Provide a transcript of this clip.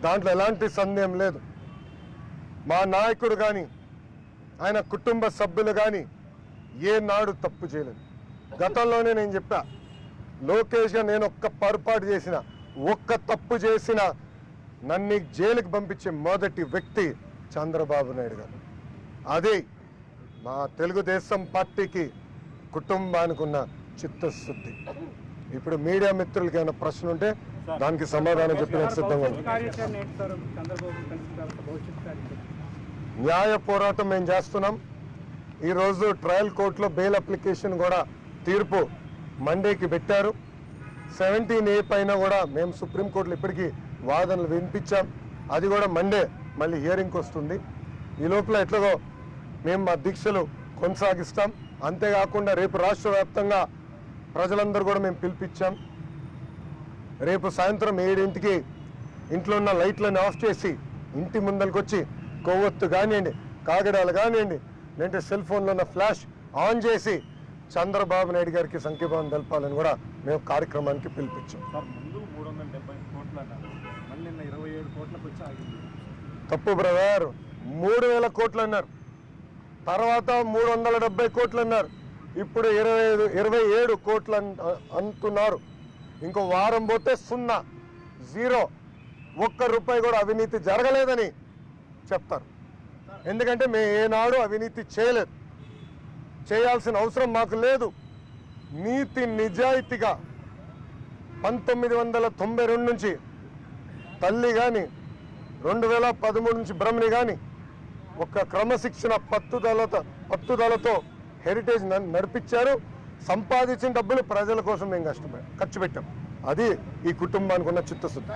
దాంట్లో ఎలాంటి సందేహం లేదు. మా నాయకుడు కానీ ఆయన కుటుంబ సభ్యులు కానీ ఏనాడు తప్పు చేయలేదు. గతంలోనే నేను చెప్పా, లోకేష్గా నేను ఒక్క పొరపాటు చేసిన, ఒక్క తప్పు చేసిన నన్ను జైలుకి పంపించే మొదటి వ్యక్తి చంద్రబాబు నాయుడు గారు. అదే మా తెలుగుదేశం పార్టీకి కుటుంబానికి ఉన్న చిత్తశుద్ధి. ఇప్పుడు మీడియా మిత్రులకి ఏమైనా ప్రశ్న ఉంటే దానికి సమాధానం చెప్పిన సిద్ధంగా ఉంది. న్యాయ పోరాటం మేము చేస్తున్నాం. ఈరోజు ట్రయల్ కోర్టులో బెయిల్ అప్లికేషన్ కూడా తీర్పు మండేకి పెట్టారు. 17A పైన కూడా మేము సుప్రీంకోర్టులో ఇప్పటికీ వాదనలు వినిపించాం. అది కూడా మండే మళ్ళీ హియరింగ్కి వస్తుంది. ఈ లోపల ఎట్లాగో మేము మా దీక్షలు కొనసాగిస్తాం. అంతేకాకుండా రేపు రాష్ట్ర వ్యాప్తంగా ప్రజలందరూ కూడా మేము పిలిపించాం. రేపు సాయంత్రం 7 ఇంట్లో ఉన్న లైట్లను ఆఫ్ చేసి ఇంటి ముందరికి వచ్చి కొవ్వొత్తు కానివ్వండి, కాగడాలు కానివ్వండి, లేదంటే సెల్ ఫోన్లో ఉన్న ఫ్లాష్ ఆన్ చేసి చంద్రబాబు నాయుడు గారికి సంఘీభావం తెలపాలని కూడా మేము కార్యక్రమానికి పిలిపించాం. తప్పు బ్రదర్, 3000 కోట్లు అన్నారు, తర్వాత 370 కోట్లు అన్నారు, ఇప్పుడు 27 కోట్లు అంటున్నారు. ఇంకో వారం పోతే 0 ఒక్క రూపాయి కూడా అవినీతి జరగలేదని చెప్తారు. ఎందుకంటే మేము ఏనాడు అవినీతి చేయలేదు, చేయాల్సిన అవసరం మాకు లేదు. నీతి నిజాయితీగా 1992 నుంచి తల్లి కానీ 2013 నుంచి బ్రహ్మని కానీ ఒక క్రమశిక్షణ పట్టుదలతో హెరిటేజ్ నడిపించారు. సంపాదించిన డబ్బులు ప్రజల కోసం మేము ఖర్చు పెట్టాం. అది ఈ కుటుంబానికి ఉన్న చిత్తశుద్ధి.